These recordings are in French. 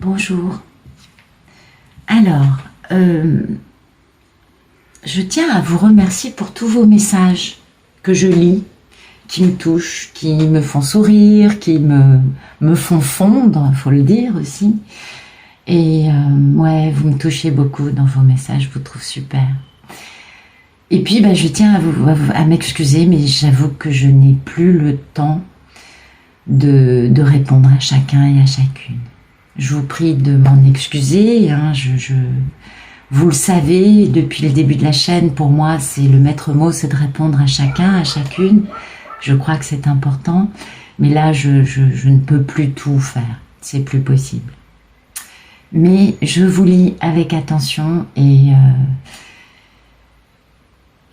Bonjour. Alors, je tiens à vous remercier pour tous vos messages que je lis, qui me touchent, qui me font sourire, qui me font fondre, faut le dire aussi. Et ouais, vous me touchez beaucoup dans vos messages, je vous trouve super. Et puis, je tiens à m'excuser, mais j'avoue que je n'ai plus le temps de répondre à chacun et à chacune. Je vous prie de m'en excuser, hein, vous le savez, depuis le début de la chaîne, pour moi, c'est le maître mot, c'est de répondre à chacun, à chacune. Je crois que c'est important, mais là, je ne peux plus tout faire, c'est plus possible. Mais je vous lis avec attention et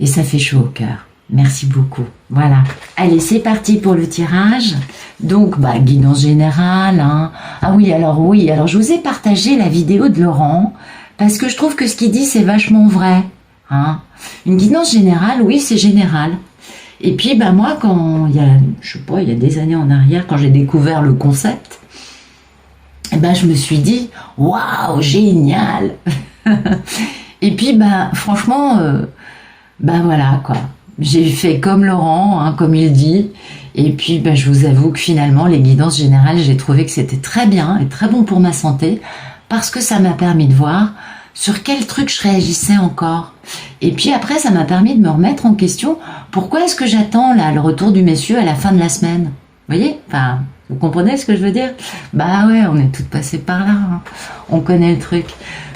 ça fait chaud au cœur. Merci beaucoup. Voilà. Allez, c'est parti pour le tirage. Donc, guidance générale. Hein. Ah oui, alors je vous ai partagé la vidéo de Laurent parce que je trouve que ce qu'il dit, c'est vachement vrai. Hein. Une guidance générale, oui, c'est général. Et puis, moi, quand il y a des années en arrière, quand j'ai découvert le concept, je me suis dit, waouh, génial. Et puis, franchement, voilà, quoi. J'ai fait comme Laurent, hein, comme il dit, et puis je vous avoue que finalement les guidances générales, j'ai trouvé que c'était très bien et très bon pour ma santé, parce que ça m'a permis de voir sur quel truc je réagissais encore. Et puis après, ça m'a permis de me remettre en question, pourquoi est-ce que j'attends là le retour du messieurs à la fin de la semaine? Vous voyez? Enfin, vous comprenez ce que je veux dire? Ouais, on est toutes passées par là, hein. On connaît le truc.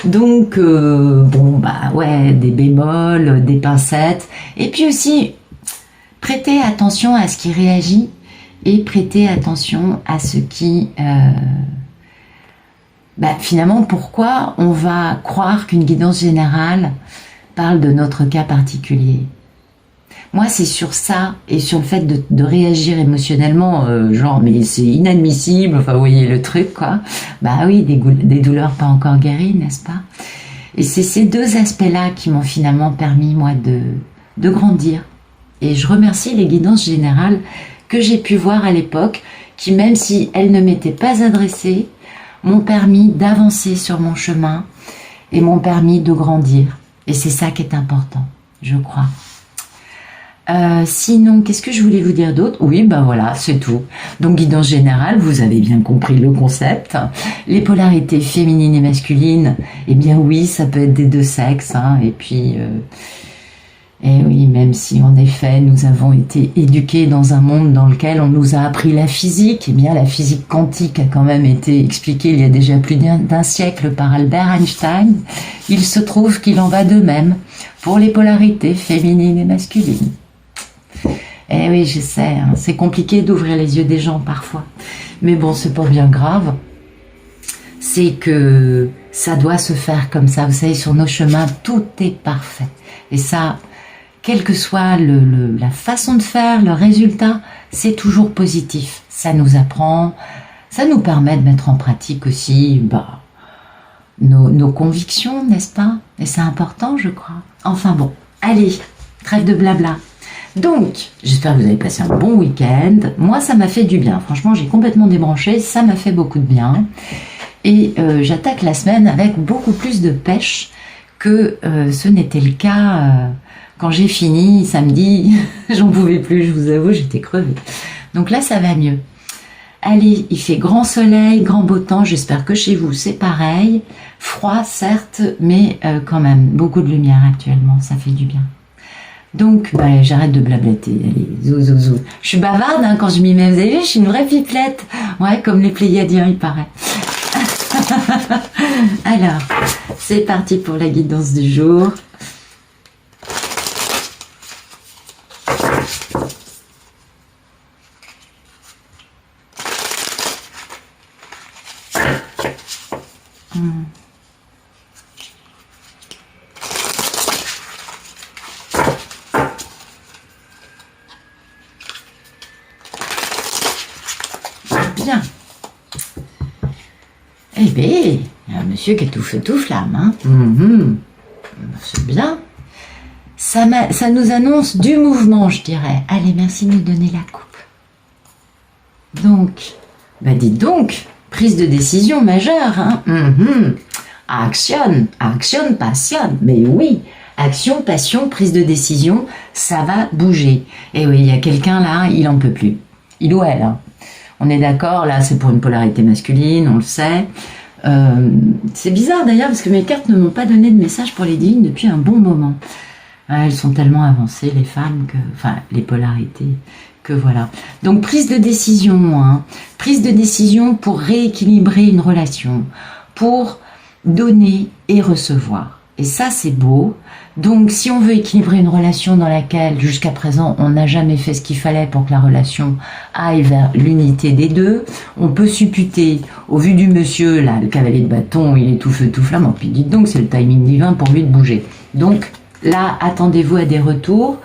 Donc, ouais, des bémols, des pincettes. Et puis aussi, prêtez attention à ce qui réagit et prêtez attention à ce qui... finalement, pourquoi on va croire qu'une guidance générale parle de notre cas particulier? Moi, c'est sur ça et sur le fait de réagir émotionnellement, mais c'est inadmissible, enfin, vous voyez le truc, quoi. Oui, des douleurs pas encore guéries, n'est-ce pas? Et c'est ces deux aspects-là qui m'ont finalement permis, moi, de grandir. Et je remercie les guidances générales que j'ai pu voir à l'époque, qui, même si elles ne m'étaient pas adressées, m'ont permis d'avancer sur mon chemin et m'ont permis de grandir. Et c'est ça qui est important, je crois. Sinon, qu'est-ce que je voulais vous dire d'autre? Oui, voilà, c'est tout. Donc, guidance générale, vous avez bien compris le concept. Les polarités féminines et masculines, eh bien oui, ça peut être des deux sexes. Hein, et puis, oui, même si en effet, nous avons été éduqués dans un monde dans lequel on nous a appris la physique, eh bien la physique quantique a quand même été expliquée il y a déjà plus d'un siècle par Albert Einstein. Il se trouve qu'il en va de même pour les polarités féminines et masculines. Eh oui, je sais, hein, c'est compliqué d'ouvrir les yeux des gens parfois. Mais bon, c'est pas bien grave. C'est que ça doit se faire comme ça. Vous savez, sur nos chemins, tout est parfait. Et ça, quelle que soit la façon de faire, le résultat, c'est toujours positif. Ça nous apprend, ça nous permet de mettre en pratique aussi nos convictions, n'est-ce pas? Et c'est important, je crois. Enfin bon, allez, trêve de blabla. Donc, j'espère que vous avez passé un bon week-end. Moi, ça m'a fait du bien. Franchement, j'ai complètement débranché. Ça m'a fait beaucoup de bien. Et j'attaque la semaine avec beaucoup plus de pêche que ce n'était le cas quand j'ai fini samedi. J'en pouvais plus, je vous avoue, j'étais crevée. Donc là, ça va mieux. Allez, il fait grand soleil, grand beau temps. J'espère que chez vous, c'est pareil. Froid, certes, mais quand même, beaucoup de lumière actuellement. Ça fait du bien. Donc, j'arrête de blablater. Allez, zou. Je suis bavarde hein, quand je m'y mets. Vous avez vu, je suis une vraie pipelette. Ouais, comme les Pléiadiens, il paraît. Alors, c'est parti pour la guidance du jour. Bien. Eh bien, il y a un monsieur qui est tout feu tout flamme. Hein. C'est bien. Ça nous annonce du mouvement, je dirais. Allez, merci de nous donner la coupe. Donc, dites donc, prise de décision majeure. Hein. Action, action, passion. Mais oui, action, passion, prise de décision, ça va bouger. Et oui, il y a quelqu'un là, il en peut plus. Il ou elle. Hein. On est d'accord, là, c'est pour une polarité masculine, on le sait. C'est bizarre d'ailleurs, parce que mes cartes ne m'ont pas donné de message pour les divines depuis un bon moment. Elles sont tellement avancées, les femmes, enfin, les polarités, que voilà. Donc, prise de décision, hein. Prise de décision pour rééquilibrer une relation, pour donner et recevoir. Et ça, c'est beau. Donc, si on veut équilibrer une relation dans laquelle, jusqu'à présent, on n'a jamais fait ce qu'il fallait pour que la relation aille vers l'unité des deux, on peut supputer, au vu du monsieur, là, le cavalier de bâton, il est tout feu, tout flamme, puis dites donc, c'est le timing divin pour lui de bouger. Donc, là, attendez-vous à des retours.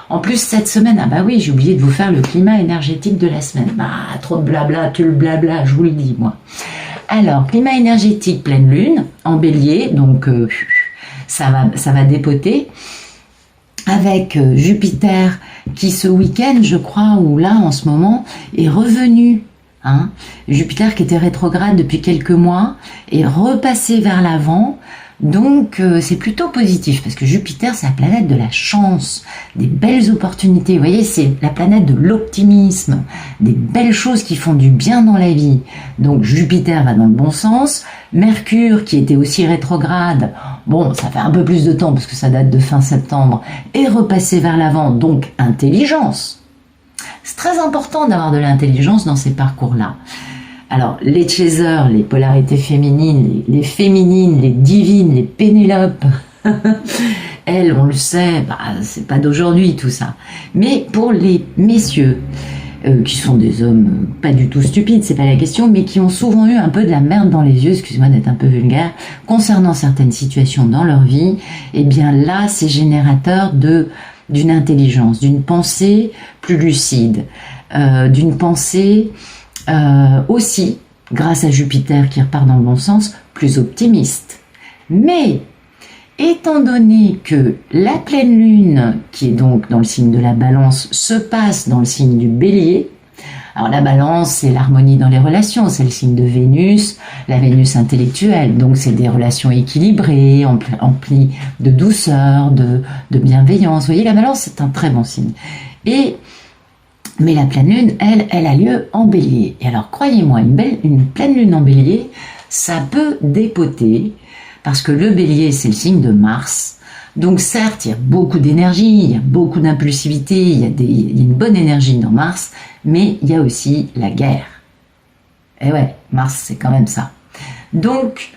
En plus, cette semaine, ah bah oui, j'ai oublié de vous faire le climat énergétique de la semaine. Ah, trop de blabla, tu le blabla, je vous le dis, moi. Alors, climat énergétique, pleine lune, en bélier, donc ça va dépoter, avec Jupiter qui ce week-end, je crois, ou là en ce moment, est revenu. Hein. Jupiter qui était rétrograde depuis quelques mois est repassé vers l'avant. Donc c'est plutôt positif parce que Jupiter c'est la planète de la chance, des belles opportunités, vous voyez, c'est la planète de l'optimisme, des belles choses qui font du bien dans la vie. Donc Jupiter va dans le bon sens, Mercure qui était aussi rétrograde, bon ça fait un peu plus de temps parce que ça date de fin septembre, est repassé vers l'avant, donc intelligence. C'est très important d'avoir de l'intelligence dans ces parcours-là. Alors, les chasers, les polarités féminines, les féminines, les divines, les Pénélope, elles, on le sait, bah, c'est pas d'aujourd'hui tout ça. Mais pour les messieurs, qui sont des hommes pas du tout stupides, c'est pas la question, mais qui ont souvent eu un peu de la merde dans les yeux, excusez-moi d'être un peu vulgaire, concernant certaines situations dans leur vie, eh bien là, c'est générateur d'une intelligence, d'une pensée plus lucide, d'une pensée aussi, grâce à Jupiter qui repart dans le bon sens, plus optimiste. Mais, étant donné que la pleine lune, qui est donc dans le signe de la balance, se passe dans le signe du bélier, alors la balance, c'est l'harmonie dans les relations, c'est le signe de Vénus, la Vénus intellectuelle, donc c'est des relations équilibrées, emplies de douceur, de bienveillance. Vous voyez, la balance, c'est un très bon signe. Mais la pleine lune, elle a lieu en bélier. Et alors, croyez-moi, une pleine lune en bélier, ça peut dépoter, parce que le bélier, c'est le signe de Mars. Donc certes, il y a beaucoup d'énergie, il y a beaucoup d'impulsivité, il y a une bonne énergie dans Mars, mais il y a aussi la guerre. Et ouais, Mars, c'est quand même ça. Donc,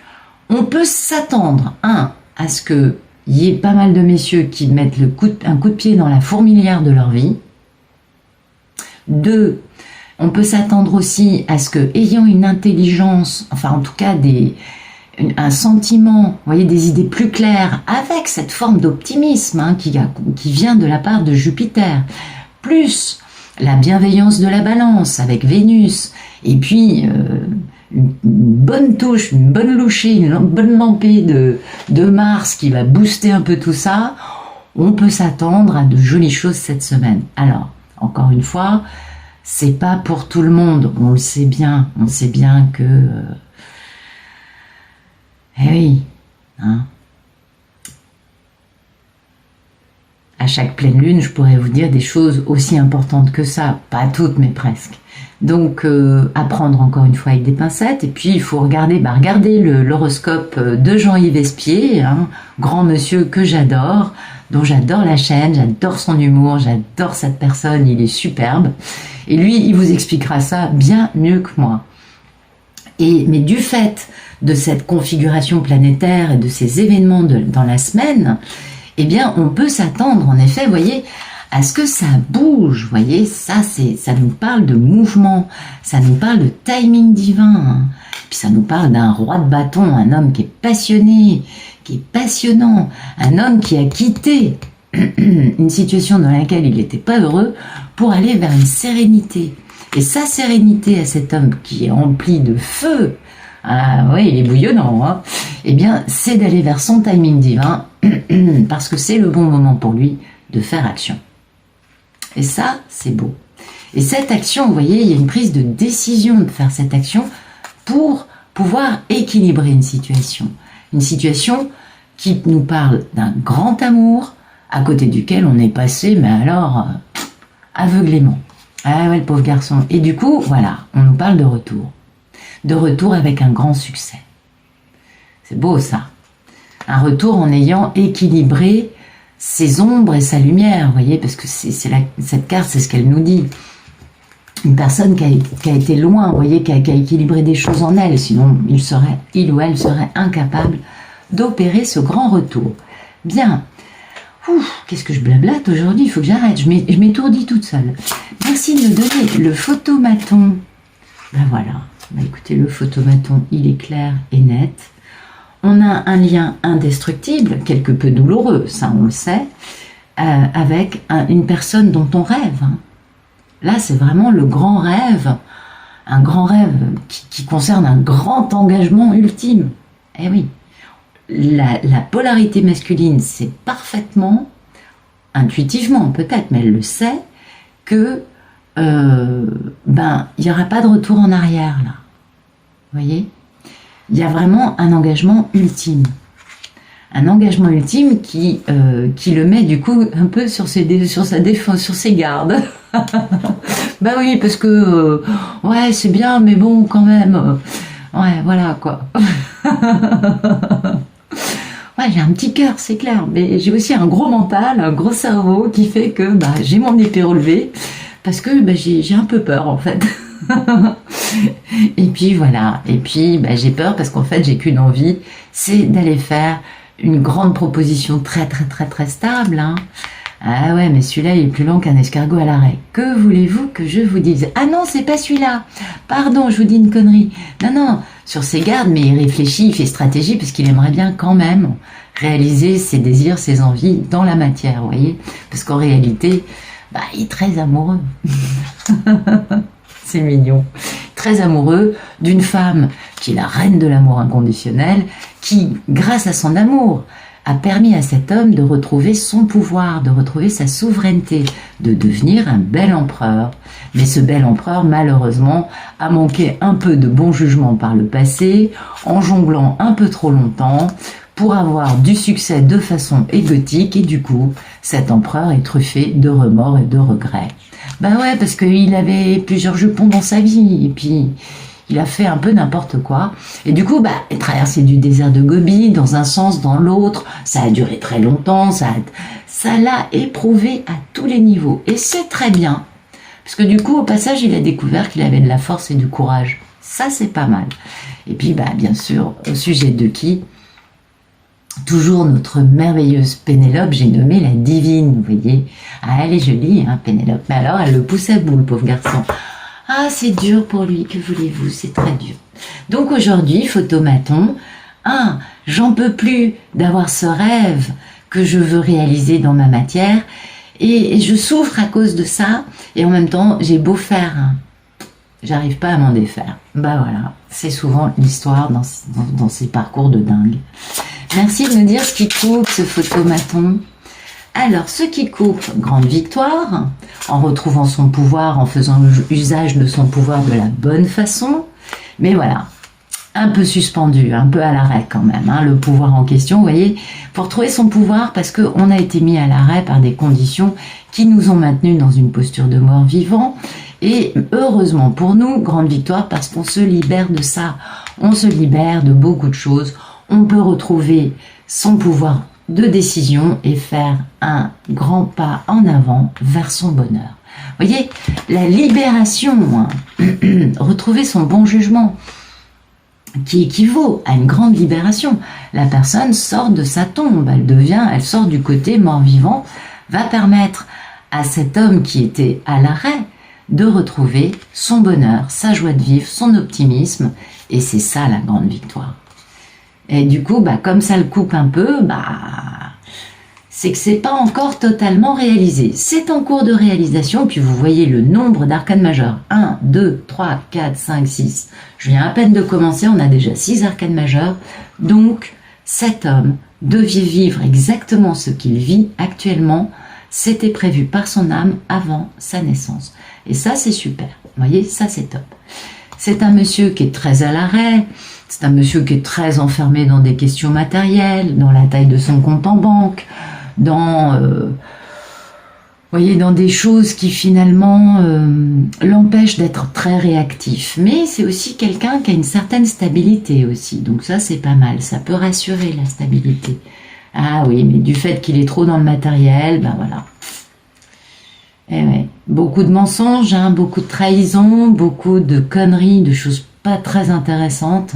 on peut s'attendre, à ce qu'il y ait pas mal de messieurs qui mettent un coup de pied dans la fourmilière de leur vie. 2, on peut s'attendre aussi à ce que, ayant une intelligence, enfin en tout cas un sentiment, vous voyez, des idées plus claires, avec cette forme d'optimisme qui vient de la part de Jupiter, plus la bienveillance de la balance avec Vénus, et puis une bonne touche, une bonne louchée, une bonne lampée de Mars qui va booster un peu tout ça, on peut s'attendre à de jolies choses cette semaine. Alors, encore une fois, c'est pas pour tout le monde, on le sait bien, que... Eh oui, à chaque pleine lune, je pourrais vous dire des choses aussi importantes que ça, pas toutes, mais presque. Donc, à prendre encore une fois avec des pincettes, et puis il faut regarder l'horoscope de Jean-Yves Espier, grand monsieur que j'adore, dont j'adore la chaîne, j'adore son humour, j'adore cette personne, il est superbe. Et lui, il vous expliquera ça bien mieux que moi. Mais du fait de cette configuration planétaire et de ces événements dans la semaine, eh bien, on peut s'attendre, en effet, vous voyez, à ce que ça bouge, vous voyez, ça nous parle de mouvement, ça nous parle de timing divin, puis ça nous parle d'un roi de bâton, un homme qui est passionné, qui est passionnant, un homme qui a quitté une situation dans laquelle il n'était pas heureux pour aller vers une sérénité. Et sa sérénité à cet homme qui est rempli de feu, oui, il est bouillonnant, eh bien, c'est d'aller vers son timing divin parce que c'est le bon moment pour lui de faire action. Et ça, c'est beau. Et cette action, vous voyez, il y a une prise de décision de faire cette action pour pouvoir équilibrer une situation. Une situation qui nous parle d'un grand amour, à côté duquel on est passé, mais alors, aveuglément. Ah ouais, le pauvre garçon. Et du coup, voilà, on nous parle de retour. De retour avec un grand succès. C'est beau ça. Un retour en ayant équilibré ses ombres et sa lumière, vous voyez, parce que cette carte, c'est ce qu'elle nous dit. Une personne qui a été loin, vous voyez, qui a équilibré des choses en elle, sinon il ou elle serait incapable d'opérer ce grand retour. Bien. Qu'est-ce que je blablate aujourd'hui, il faut que j'arrête, je m'étourdis toute seule. Merci de me donner le photomaton. Ben voilà, écoutez, le photomaton, il est clair et net. On a un lien indestructible, quelque peu douloureux, ça on le sait, avec une personne dont on rêve. Là, c'est vraiment le grand rêve, un grand rêve qui concerne un grand engagement ultime. Eh oui, la polarité masculine sait parfaitement, intuitivement peut-être, mais elle le sait, que il n'y aura pas de retour en arrière là. Vous voyez ? Il y a vraiment un engagement ultime. Un engagement ultime qui le met du coup un peu sur sa défense, sur ses gardes. Bah oui, parce que ouais, c'est bien, mais bon, quand même. Ouais, voilà quoi. Ouais, j'ai un petit cœur, c'est clair, mais j'ai aussi un gros mental, un gros cerveau qui fait que j'ai mon épée relevée parce que j'ai un peu peur en fait. Et puis voilà, et puis j'ai peur parce qu'en fait j'ai qu'une envie, c'est d'aller faire une grande proposition très très très très stable. Hein. Ah ouais, mais celui-là il est plus long qu'un escargot à l'arrêt. Que voulez-vous que je vous dise? Ah non, c'est pas celui-là. Pardon, je vous dis une connerie. Non, sur ses gardes, mais il réfléchit, il fait stratégie parce qu'il aimerait bien quand même réaliser ses désirs, ses envies dans la matière, vous voyez. Parce qu'en réalité, il est très amoureux. C'est mignon. Très amoureux d'une femme qui est la reine de l'amour inconditionnel, qui, grâce à son amour, a permis à cet homme de retrouver son pouvoir, de retrouver sa souveraineté, de devenir un bel empereur. Mais ce bel empereur, malheureusement, a manqué un peu de bon jugement par le passé, en jonglant un peu trop longtemps, pour avoir du succès de façon égotique, et du coup, cet empereur est truffé de remords et de regrets. Ouais, parce qu'il avait plusieurs jupons dans sa vie, et puis il a fait un peu n'importe quoi. Et du coup, il traversait du désert de Gobi, dans un sens, dans l'autre. Ça a duré très longtemps, ça l'a éprouvé à tous les niveaux. Et c'est très bien, parce que du coup, au passage, il a découvert qu'il avait de la force et du courage. Ça, c'est pas mal. Et puis, bien sûr, au sujet de qui ? Toujours notre merveilleuse Pénélope, j'ai nommé la divine, vous voyez. Ah, elle est jolie, hein, Pénélope. Mais alors, elle le pousse à bout, le pauvre garçon. Ah, c'est dur pour lui, que voulez-vous, c'est très dur. Donc aujourd'hui, photomaton, j'en peux plus d'avoir ce rêve que je veux réaliser dans ma matière, et je souffre à cause de ça, et en même temps, j'ai beau faire, j'arrive pas à m'en défaire. Voilà, c'est souvent l'histoire dans ces parcours de dingue. Merci de me dire ce qui coupe, ce photomaton. Alors, ce qui coupe, grande victoire, en retrouvant son pouvoir, en faisant usage de son pouvoir de la bonne façon. Mais voilà, un peu suspendu, un peu à l'arrêt quand même, le pouvoir en question, vous voyez, pour trouver son pouvoir, parce qu'on a été mis à l'arrêt par des conditions qui nous ont maintenus dans une posture de mort vivant. Et heureusement pour nous, grande victoire, parce qu'on se libère de ça, on se libère de beaucoup de choses. On peut retrouver son pouvoir de décision et faire un grand pas en avant vers son bonheur. Vous voyez, la libération, retrouver son bon jugement, qui équivaut à une grande libération. La personne sort de sa tombe, elle sort du côté mort-vivant, va permettre à cet homme qui était à l'arrêt de retrouver son bonheur, sa joie de vivre, son optimisme, et c'est ça la grande victoire. Et du coup, comme ça le coupe un peu, c'est que c'est pas encore totalement réalisé. C'est en cours de réalisation, puis vous voyez le nombre d'arcanes majeures. 1, 2, 3, 4, 5, 6. Je viens à peine de commencer, on a déjà 6 arcanes majeures. Donc, cet homme devait vivre exactement ce qu'il vit actuellement. C'était prévu par son âme avant sa naissance. Et ça, c'est super. Vous voyez, ça, c'est top. C'est un monsieur qui est très à l'arrêt, c'est un monsieur qui est très enfermé dans des questions matérielles, dans la taille de son compte en banque, dans, voyez, dans des choses qui finalement l'empêchent d'être très réactif. Mais c'est aussi quelqu'un qui a une certaine stabilité aussi, donc ça c'est pas mal, ça peut rassurer la stabilité. Ah oui, mais du fait qu'il est trop dans le matériel, ben voilà. Eh ouais. Beaucoup de mensonges, hein, beaucoup de trahisons, beaucoup de conneries, de choses pas très intéressantes.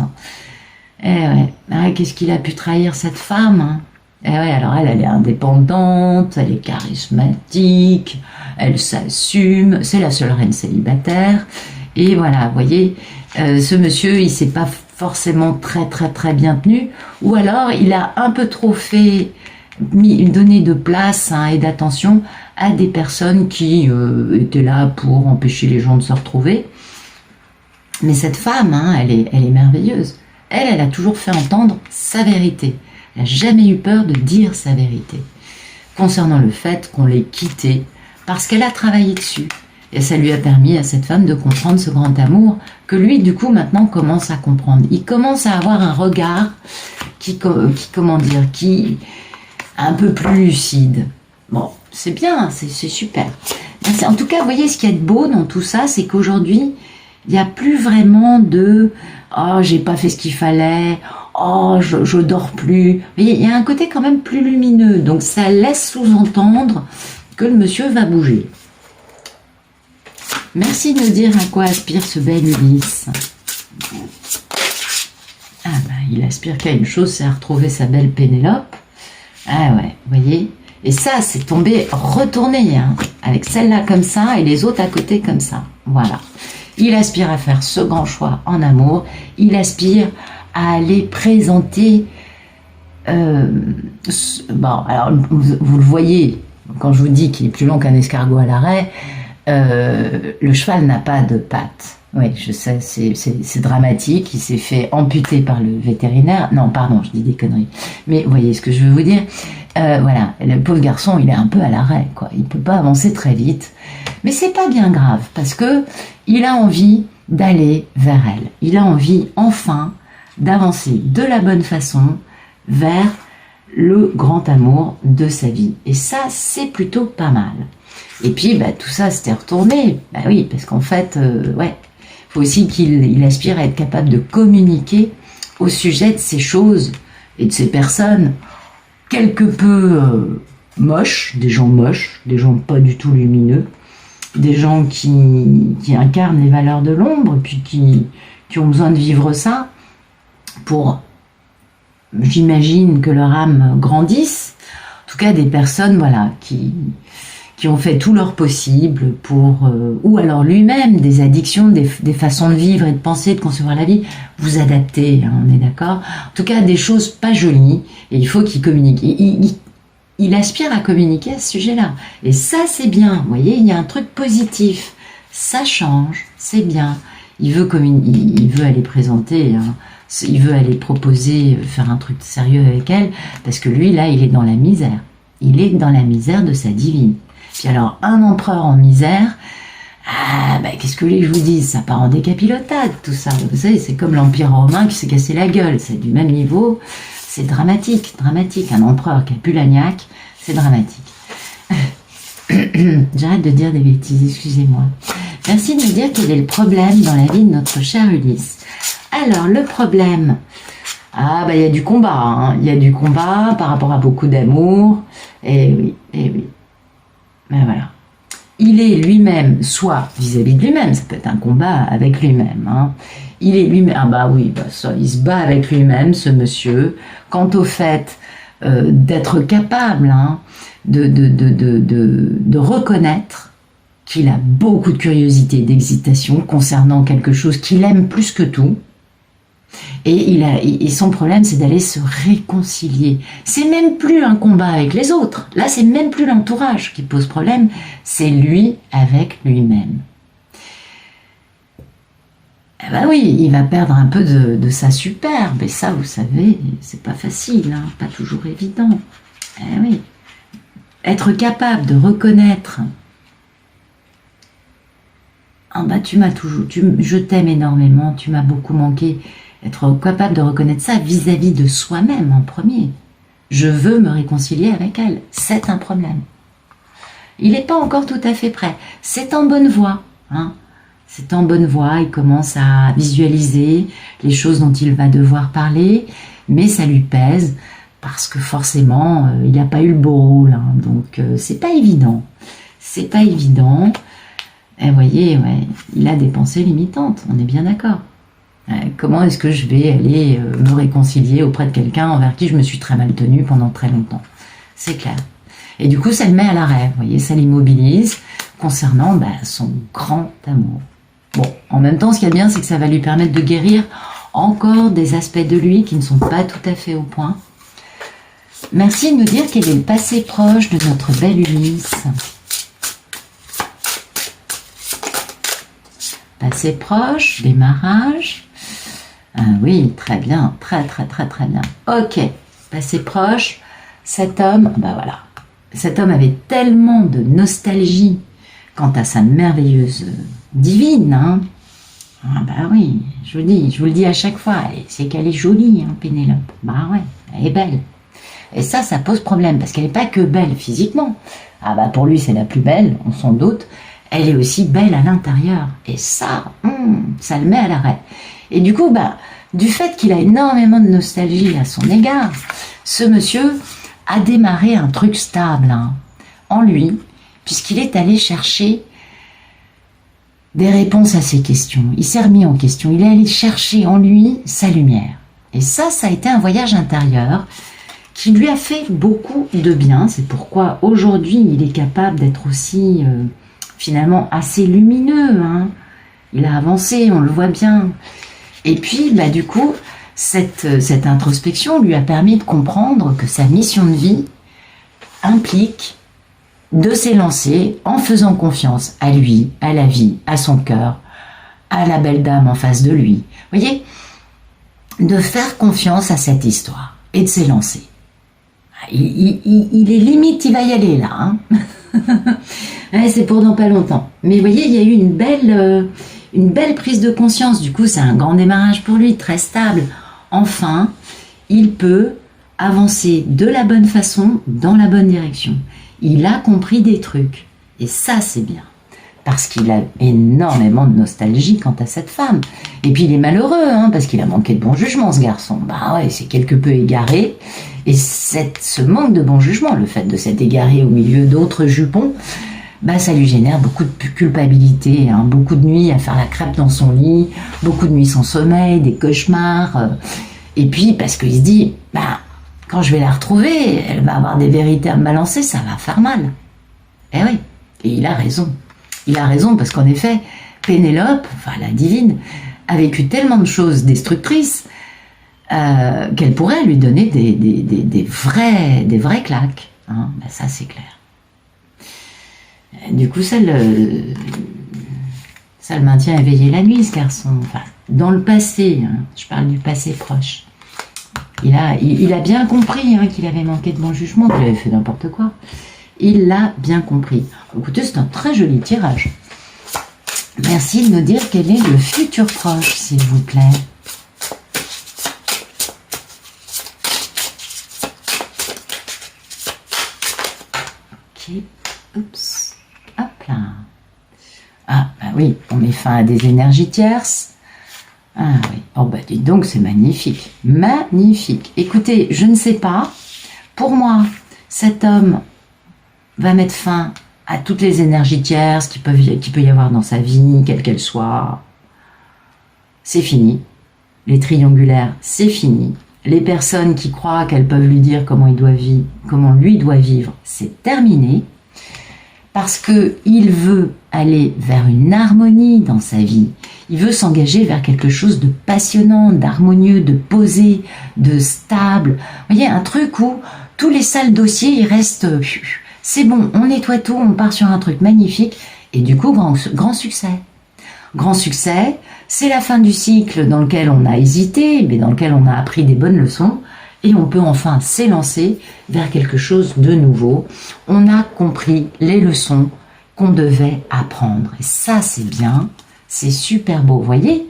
Eh ouais, ah, qu'est-ce qu'il a pu trahir cette femme, hein? Eh ouais, alors elle est indépendante, elle est charismatique, elle s'assume, c'est la seule reine célibataire. Et voilà, vous voyez, ce monsieur, il s'est pas forcément très bien tenu, ou alors il a un peu trop donné de place, hein, et d'attention à des personnes qui étaient là pour empêcher les gens de se retrouver. Mais cette femme, hein, elle est merveilleuse. Elle a toujours fait entendre sa vérité. Elle n'a jamais eu peur de dire sa vérité concernant le fait qu'on l'ait quittée, parce qu'elle a travaillé dessus. Et ça lui a permis à cette femme de comprendre ce grand amour que lui, du coup, maintenant commence à comprendre. Il commence à avoir un regard qui un peu plus lucide. Bon, c'est bien, c'est super. En tout cas, vous voyez, ce qui est beau dans tout ça, c'est qu'aujourd'hui, il n'y a plus vraiment de « Oh, j'ai pas fait ce qu'il fallait »,« Oh, je dors plus ». Vous voyez, il y a un côté quand même plus lumineux. Donc, ça laisse sous-entendre que le monsieur va bouger. Merci de nous dire à quoi aspire ce bel Ulysse. Ah ben, il aspire qu'à une chose, c'est à retrouver sa belle Pénélope. Ah ouais, vous voyez. Et ça, c'est tombé retourné, hein, avec celle-là comme ça et les autres à côté comme ça. Voilà. Il aspire à faire ce grand choix en amour. Il aspire à aller présenter... bon, alors, vous le voyez, quand je vous dis qu'il est plus long qu'un escargot à l'arrêt, le cheval n'a pas de pattes. Oui, je sais, c'est dramatique. Il s'est fait amputer par le vétérinaire. Non, pardon, je dis des conneries. Mais vous voyez ce que je veux vous dire. Voilà, le pauvre garçon, il est un peu à l'arrêt, quoi. Il peut pas avancer très vite. Mais c'est pas bien grave, parce que il a envie d'aller vers elle. Il a envie, enfin, d'avancer de la bonne façon vers le grand amour de sa vie. Et ça, c'est plutôt pas mal. Et puis, bah, tout ça, c'était retourné. Bah oui, parce qu'en fait, ouais, faut aussi qu'il aspire à être capable de communiquer au sujet de ces choses et de ces personnes quelque peu moches, des gens pas du tout lumineux, des gens qui incarnent les valeurs de l'ombre, puis qui ont besoin de vivre ça pour, j'imagine, que leur âme grandisse. En tout cas, des personnes, voilà, qui ont fait tout leur possible pour, ou alors lui-même, des addictions, des façons de vivre et de penser, de concevoir la vie, vous adapter, hein, on est d'accord. En tout cas, des choses pas jolies, et il faut qu'il communique. Il aspire à communiquer à ce sujet-là. Et ça, c'est bien, vous voyez, il y a un truc positif. Ça change, c'est bien. Il veut aller présenter, hein, il veut aller proposer, faire un truc sérieux avec elle, parce que lui, là, il est dans la misère. Il est dans la misère de sa divine. Puis alors, un empereur en misère, ah, bah, qu'est-ce que vous voulez que je vous dise? Ça part en décapilotade, tout ça. Vous savez, c'est comme l'Empire romain qui s'est cassé la gueule. C'est du même niveau. C'est dramatique, dramatique. Un empereur qui a pu la niaque, c'est dramatique. J'arrête de dire des bêtises, excusez-moi. Merci de me dire quel est le problème dans la vie de notre cher Ulysse. Alors, le problème... Ah, bah, il y a du combat, hein. Il y a du combat par rapport à beaucoup d'amour. Eh oui, eh oui. Ben voilà. Il est lui-même, soit vis-à-vis de lui-même, ça peut être un combat avec lui-même, hein. Il est lui-même, ah bah oui, bah ça, il se bat avec lui-même, ce monsieur, quant au fait d'être capable, hein, de reconnaître qu'il a beaucoup de curiosité et d'excitation concernant quelque chose qu'il aime plus que tout. Et son problème, c'est d'aller se réconcilier. C'est même plus un combat avec les autres. Là, c'est même plus l'entourage qui pose problème. C'est lui avec lui-même. Eh ben oui, il va perdre un peu de sa superbe. Et ça, vous savez, c'est pas facile, hein, pas toujours évident. Eh oui. Être capable de reconnaître ah bah tu m'as toujours, je t'aime énormément, tu m'as beaucoup manqué. Être capable de reconnaître ça vis-à-vis de soi-même en premier. Je veux me réconcilier avec elle, c'est un problème. Il n'est pas encore tout à fait prêt, c'est en bonne voie, hein. C'est en bonne voie, il commence à visualiser les choses dont il va devoir parler, mais ça lui pèse, parce que forcément, il n'a pas eu le beau rôle, hein, donc c'est pas évident. C'est pas évident. Et vous voyez, ouais, il a des pensées limitantes, on est bien d'accord. Comment est-ce que je vais aller me réconcilier auprès de quelqu'un envers qui je me suis très mal tenue pendant très longtemps? C'est clair. Et du coup, ça le met à l'arrêt, vous voyez, ça l'immobilise concernant son grand amour. Bon, en même temps, ce qu'il y a de bien, c'est que ça va lui permettre de guérir encore des aspects de lui qui ne sont pas tout à fait au point. Merci de nous dire quel est le passé proche de notre belle Ulysse. Passé proche, démarrage. Ah oui, très bien, très bien. Ok, passé proche, cet homme, voilà. Cet homme avait tellement de nostalgie quant à sa merveilleuse divine, hein. Ah bah oui, je vous le dis à chaque fois, c'est qu'elle est jolie, hein, Pénélope. Bah ouais, elle est belle. Et ça pose problème, parce qu'elle n'est pas que belle physiquement. Ah bah pour lui, c'est la plus belle, on s'en doute. Elle est aussi belle à l'intérieur. Et ça le met à l'arrêt. Et du coup, du fait qu'il a énormément de nostalgie à son égard, ce monsieur a démarré un truc stable, hein, en lui, puisqu'il est allé chercher des réponses à ses questions. Il s'est remis en question. Il est allé chercher en lui sa lumière. Et ça a été un voyage intérieur qui lui a fait beaucoup de bien. C'est pourquoi aujourd'hui, il est capable d'être aussi finalement assez lumineux, hein. Il a avancé, on le voit bien. Et puis, du coup, cette introspection lui a permis de comprendre que sa mission de vie implique de s'élancer en faisant confiance à lui, à la vie, à son cœur, à la belle dame en face de lui. Vous voyez, de faire confiance à cette histoire et de s'élancer. Il est limite, il va y aller là, hein. Ouais, c'est pour dans pas longtemps. Mais vous voyez, il y a eu une belle prise de conscience. Du coup, c'est un grand démarrage pour lui, très stable. Enfin, il peut avancer de la bonne façon, dans la bonne direction. Il a compris des trucs. Et ça, c'est bien. Parce qu'il a énormément de nostalgie quant à cette femme. Et puis, il est malheureux, hein, parce qu'il a manqué de bon jugement, ce garçon. Ouais, c'est quelque peu égaré. Et ce manque de bon jugement, le fait de s'être égaré au milieu d'autres jupons, ça lui génère beaucoup de culpabilité, hein, beaucoup de nuits à faire la crêpe dans son lit, beaucoup de nuits sans sommeil, des cauchemars. Et puis, parce qu'il se dit, quand je vais la retrouver, elle va avoir des vérités à me balancer, ça va faire mal. Eh oui, et il a raison. Il a raison parce qu'en effet, Pénélope, la divine, a vécu tellement de choses destructrices qu'elle pourrait lui donner des vraies claques. Hein. Ça, c'est clair. Du coup, ça le maintient éveillé la nuit, ce garçon. Dans le passé, hein, je parle du passé proche. Il a bien compris, hein, qu'il avait manqué de bon jugement, qu'il avait fait n'importe quoi. Il l'a bien compris. Écoutez, c'est un très joli tirage. Merci de nous dire quel est le futur proche, s'il vous plaît. Ok, oups. Hop là. Ah, oui, on met fin à des énergies tierces. Ah oui, oh dites donc, c'est magnifique. Magnifique. Écoutez, je ne sais pas. Pour moi, cet homme va mettre fin à toutes les énergies tierces qu'il peut y avoir dans sa vie, quelle qu'elle soit. C'est fini. Les triangulaires, c'est fini. Les personnes qui croient qu'elles peuvent lui dire comment lui doit vivre, c'est terminé. Parce qu'il veut aller vers une harmonie dans sa vie. Il veut s'engager vers quelque chose de passionnant, d'harmonieux, de posé, de stable. Vous voyez, un truc où tous les sales dossiers, ils restent... C'est bon, on nettoie tout, on part sur un truc magnifique. Et du coup, grand succès. Grand succès, c'est la fin du cycle dans lequel on a hésité, mais dans lequel on a appris des bonnes leçons. Et on peut enfin s'élancer vers quelque chose de nouveau. On a compris les leçons qu'on devait apprendre. Et ça, c'est bien. C'est super beau, vous voyez.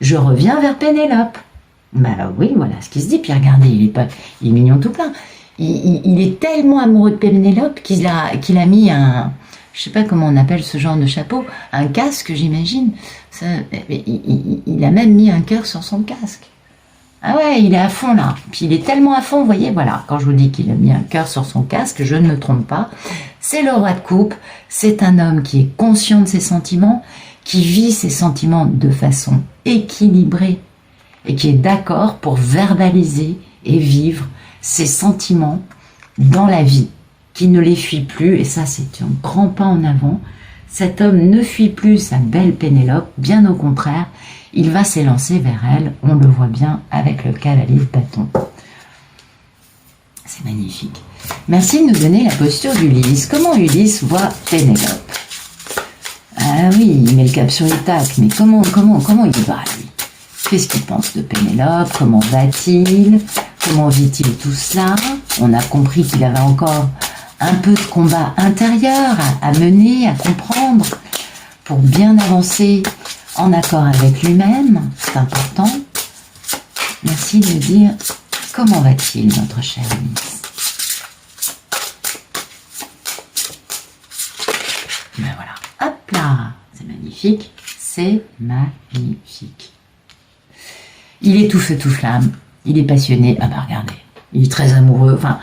Je reviens vers Pénélope. Ben oui, voilà ce qu'il se dit. Puis regardez, il est mignon tout plein. Il est tellement amoureux de Pénélope qu'il a mis un, je sais pas comment on appelle ce genre de chapeau, un casque, j'imagine. Il a même mis un cœur sur son casque. Ah ouais, il est à fond là. Puis il est tellement à fond, vous voyez, voilà. Quand je vous dis qu'il a mis un cœur sur son casque, je ne me trompe pas. C'est le roi de coupe. C'est un homme qui est conscient de ses sentiments, qui vit ses sentiments de façon équilibrée et qui est d'accord pour verbaliser et vivre ses sentiments dans la vie, qui ne les fuit plus. Et ça, c'est un grand pas en avant. Cet homme ne fuit plus sa belle Pénélope, bien au contraire, il va s'élancer vers elle, on le voit bien avec le cavalier de bâton. C'est magnifique. Merci de nous donner la posture d'Ulysse. Comment Ulysse voit Pénélope? Ah oui, il met le cap sur Ithaque, mais comment il va, lui? Qu'est-ce qu'il pense de Pénélope? Comment va-t-il? Comment vit-il tout cela? On a compris qu'il avait encore un peu de combat intérieur à mener, à comprendre, pour bien avancer en accord avec lui-même. C'est important. Merci de me dire comment va-t-il, notre cher Ulysse. Ben voilà. Hop là, c'est magnifique, c'est magnifique. Il est tout feu, tout flamme, il est passionné. Ah bah regardez, il est très amoureux. Enfin,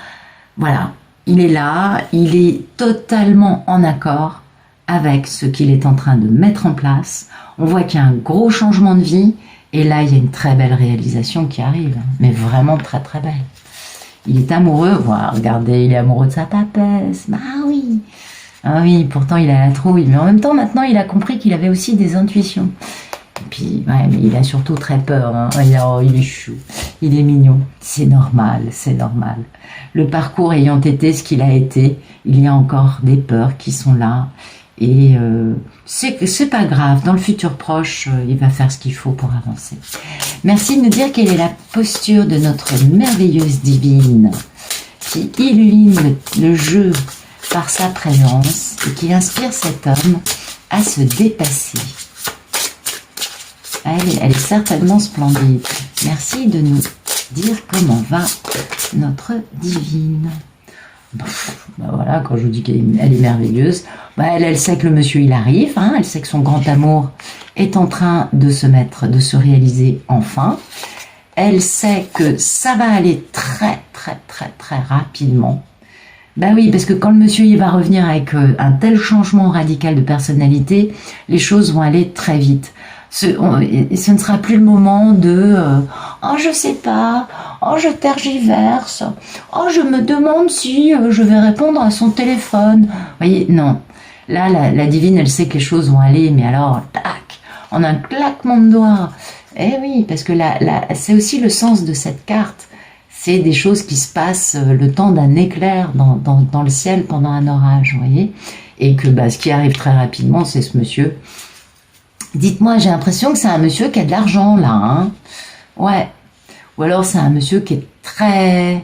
voilà, il est là, il est totalement en accord avec ce qu'il est en train de mettre en place. On voit qu'il y a un gros changement de vie, et là, il y a une très belle réalisation qui arrive, mais vraiment très très belle. Il est amoureux, voilà, regardez, il est amoureux de sa papesse. Ah oui, pourtant il a la trouille, mais en même temps, maintenant, il a compris qu'il avait aussi des intuitions. Et puis, ouais, mais il a surtout très peur, hein. Il est chou, il est mignon, c'est normal, c'est normal. Le parcours ayant été ce qu'il a été, il y a encore des peurs qui sont là, et c'est pas grave, dans le futur proche, il va faire ce qu'il faut pour avancer. Merci de nous dire quelle est la posture de notre merveilleuse divine, qui illumine le jeu par sa présence, et qui inspire cet homme à se dépasser. Elle est certainement splendide. Merci de nous dire comment va notre divine. Ben voilà, quand je vous dis qu'elle est merveilleuse, elle sait que le monsieur il arrive, hein, elle sait que son grand amour est en train de se réaliser enfin. Elle sait que ça va aller très très très très rapidement. Ben oui, parce que quand le monsieur il va revenir avec un tel changement radical de personnalité, les choses vont aller très vite. Ce ne sera plus le moment de oh je sais pas, oh je tergiverse, oh je me demande si je vais répondre à son téléphone. Vous voyez, non. Là, la divine, elle sait que les choses vont aller, mais alors, tac, en un claquement de doigts. Eh oui, parce que c'est aussi le sens de cette carte. C'est des choses qui se passent le temps d'un éclair dans le ciel pendant un orage, vous voyez. Et que ce qui arrive très rapidement, c'est ce monsieur. Dites-moi, j'ai l'impression que c'est un monsieur qui a de l'argent, là, hein. Ouais. Ou alors c'est un monsieur qui est très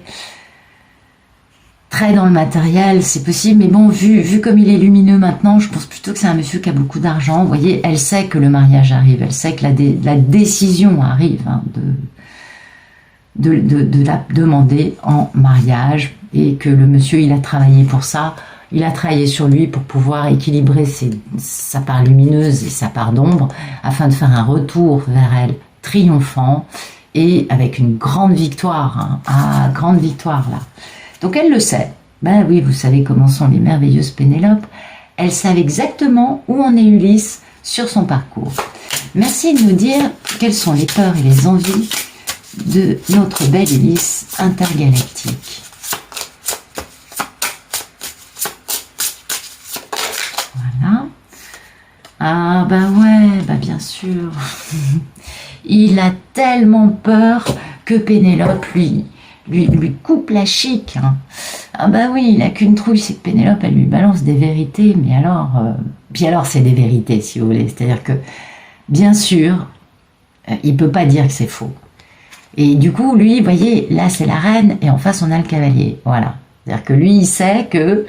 dans le matériel, c'est possible, mais bon, vu comme il est lumineux maintenant, je pense plutôt que c'est un monsieur qui a beaucoup d'argent. Vous voyez, elle sait que le mariage arrive, elle sait que la décision arrive, hein, de la demander en mariage, et que le monsieur, il a travaillé pour ça. Il a travaillé sur lui pour pouvoir équilibrer sa part lumineuse et sa part d'ombre, afin de faire un retour vers elle triomphant et avec une grande victoire, hein. Ah, grande victoire là. Donc elle le sait. Ben oui, vous savez comment sont les merveilleuses Pénélope. Elles savent exactement où en est Ulysse sur son parcours. Merci de nous dire quelles sont les peurs et les envies de notre belle Ulysse intergalactique. Voilà. Ah bah ouais, bien sûr. Il a tellement peur que Pénélope lui coupe la chic, hein. Ah bah oui, il a qu'une trouille, c'est que Pénélope, elle lui balance des vérités, mais alors... Puis alors, c'est des vérités, si vous voulez. C'est-à-dire que, bien sûr, il peut pas dire que c'est faux. Et du coup, lui, vous voyez, là, c'est la reine, et en face, on a le cavalier. Voilà. C'est-à-dire que lui, il sait que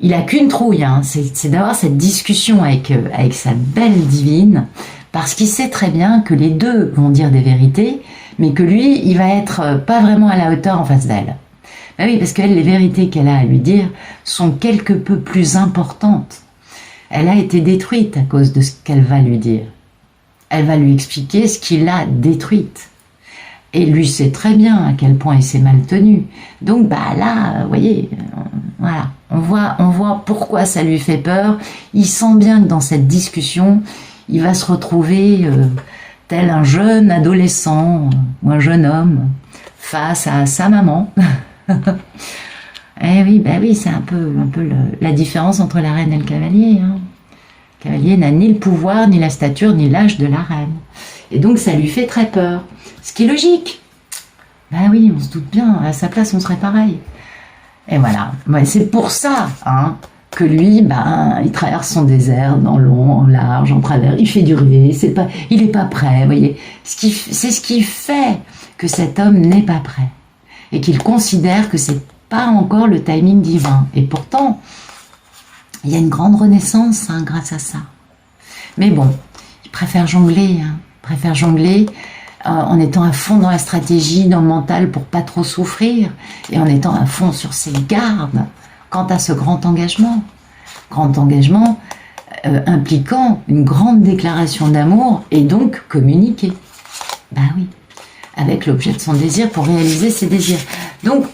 il a qu'une trouille, hein, c'est d'avoir cette discussion avec sa belle divine, parce qu'il sait très bien que les deux vont dire des vérités, mais que lui, il va être pas vraiment à la hauteur en face d'elle. Ben oui, parce qu'elle, les vérités qu'elle a à lui dire sont quelque peu plus importantes. Elle a été détruite à cause de ce qu'elle va lui dire. Elle va lui expliquer ce qui l'a détruite. Et lui sait très bien à quel point il s'est mal tenu. Donc bah là, vous voyez, voilà, on voit pourquoi ça lui fait peur. Il sent bien que dans cette discussion, il va se retrouver tel un jeune adolescent ou un jeune homme face à sa maman. Eh oui, bah oui, c'est un peu la différence entre la reine et le cavalier. Hein. Le cavalier n'a ni le pouvoir, ni la stature, ni l'âge de la reine. Et donc ça lui fait très peur. Ce qui est logique. Ben oui, on se doute bien, à sa place on serait pareil. Et voilà, ouais, c'est pour ça hein, que lui, ben, il traverse son désert dans long, en large, en travers, il fait durer, il n'est pas prêt, vous voyez. C'est ce qui fait que cet homme n'est pas prêt. Et qu'il considère que c'est pas encore le timing divin. Et pourtant, il y a une grande renaissance hein, grâce à ça. Mais bon, il préfère jongler, en étant à fond dans la stratégie, dans le mental pour pas trop souffrir, et en étant à fond sur ses gardes quant à ce grand engagement. Grand engagement impliquant une grande déclaration d'amour et donc communiquer. Ben oui, avec l'objet de son désir pour réaliser ses désirs. Donc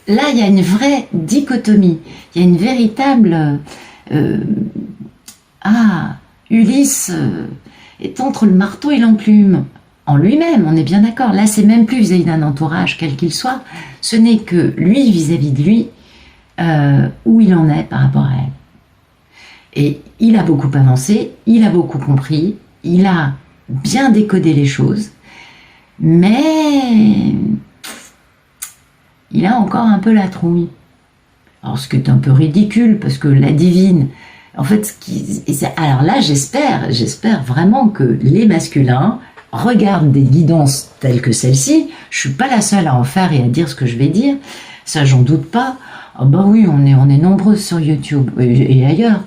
là, il y a une vraie dichotomie, il y a une véritable... Ulysse est entre le marteau et l'enclume. En lui-même, on est bien d'accord. Là, c'est même plus vis-à-vis d'un entourage, quel qu'il soit. Ce n'est que lui, vis-à-vis de lui, où il en est par rapport à elle. Et il a beaucoup avancé, il a beaucoup compris, il a bien décodé les choses, mais il a encore un peu la trouille. Alors, ce qui est un peu ridicule, parce que la divine... En fait, alors là, j'espère vraiment que les masculins regardent des guidances telles que celle-ci. Je suis pas la seule à en faire et à dire ce que je vais dire. Ça, j'en doute pas. Oh bah oui, on est nombreux sur YouTube et ailleurs.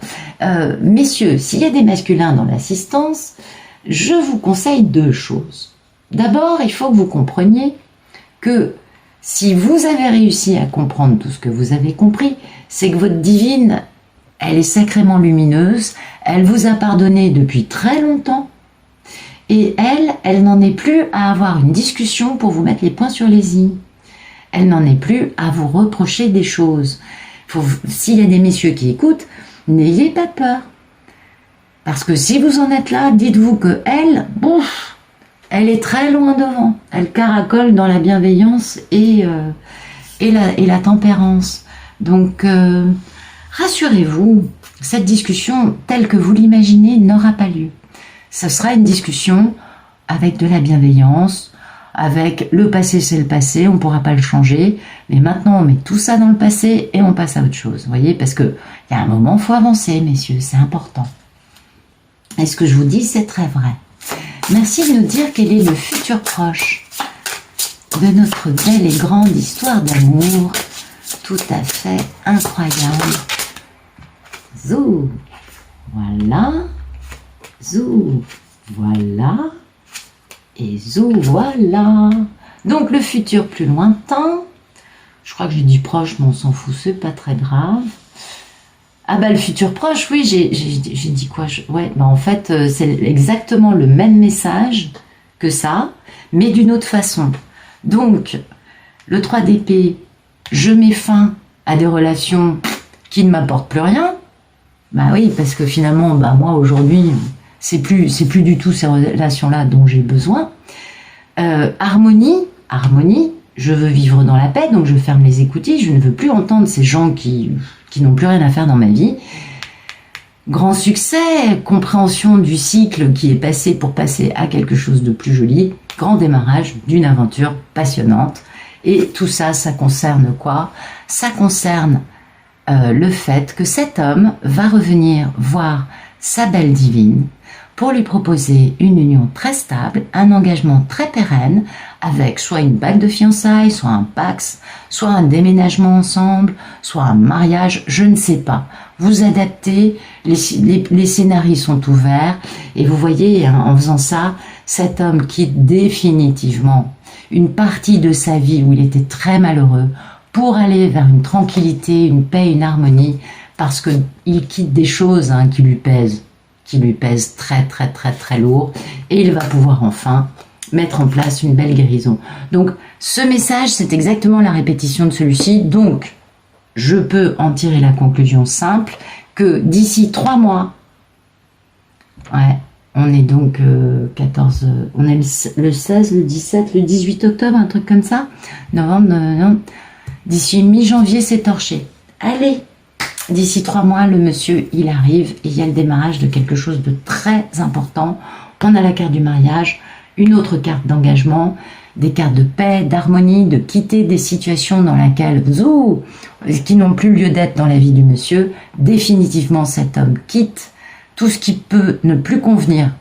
Messieurs, s'il y a des masculins dans l'assistance, je vous conseille deux choses. D'abord, il faut que vous compreniez que si vous avez réussi à comprendre tout ce que vous avez compris, c'est que votre divine... Elle est sacrément lumineuse, elle vous a pardonné depuis très longtemps et elle n'en est plus à avoir une discussion pour vous mettre les points sur les i. Elle n'en est plus à vous reprocher des choses. S'il y a des messieurs qui écoutent, n'ayez pas peur. Parce que si vous en êtes là, dites-vous que elle est très loin devant. Elle caracole dans la bienveillance et la tempérance. Donc... rassurez-vous, cette discussion telle que vous l'imaginez n'aura pas lieu. Ce sera une discussion avec de la bienveillance, avec le passé c'est le passé, on ne pourra pas le changer, mais maintenant on met tout ça dans le passé et on passe à autre chose. Vous voyez, parce qu'il y a un moment, il faut avancer, messieurs, c'est important. Et ce que je vous dis, c'est très vrai. Merci de nous dire quel est le futur proche de notre belle et grande histoire d'amour, tout à fait incroyable. Zou, voilà, zou, voilà, et zou, voilà. Donc le futur plus lointain, je crois que j'ai dit proche, mais on s'en fout, c'est pas très grave. Ah bah le futur proche, oui, j'ai dit quoi ouais, bah en fait, c'est exactement le même message que ça, mais d'une autre façon. Donc, le 3 d'épée, je mets fin à des relations qui ne m'apportent plus rien. Bah oui, parce que finalement, bah moi aujourd'hui, c'est plus du tout ces relations-là dont j'ai besoin. Harmonie, je veux vivre dans la paix, donc je ferme les écoutilles, je ne veux plus entendre ces gens qui n'ont plus rien à faire dans ma vie. Grand succès, compréhension du cycle qui est passé pour passer à quelque chose de plus joli, grand démarrage d'une aventure passionnante. Et tout ça, ça concerne quoi? Ça concerne le fait que cet homme va revenir voir sa belle divine pour lui proposer une union très stable, un engagement très pérenne, avec soit une bague de fiançailles, soit un pax, soit un déménagement ensemble, soit un mariage, je ne sais pas. vous adaptez, les scénarios sont ouverts, et vous voyez, hein, en faisant ça, cet homme quitte définitivement une partie de sa vie où il était très malheureux pour aller vers une tranquillité, une paix, une harmonie, parce que il quitte des choses hein, qui lui pèsent très lourd, et il va pouvoir enfin mettre en place une belle guérison. Donc ce message, c'est exactement la répétition de celui-ci. Donc je peux en tirer la conclusion simple que d'ici 3 mois, ouais, on est donc 14, on est le 16, le 17, le 18 octobre, un truc comme ça, novembre, d'ici mi-janvier, c'est torché. Allez, d'ici 3 mois, le monsieur, il arrive et il y a le démarrage de quelque chose de très important. On a la carte du mariage, une autre carte d'engagement, des cartes de paix, d'harmonie, de quitter des situations dans lesquelles, qui n'ont plus lieu d'être dans la vie du monsieur. Définitivement, cet homme quitte tout ce qui peut ne plus convenir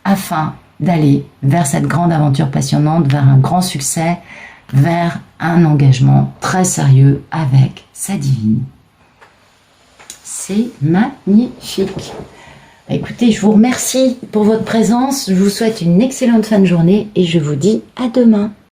afin d'aller vers cette grande aventure passionnante, vers un grand succès, vers un engagement très sérieux avec sa divine. C'est magnifique. Écoutez, je vous remercie pour votre présence, je vous souhaite une excellente fin de journée et je vous dis à demain.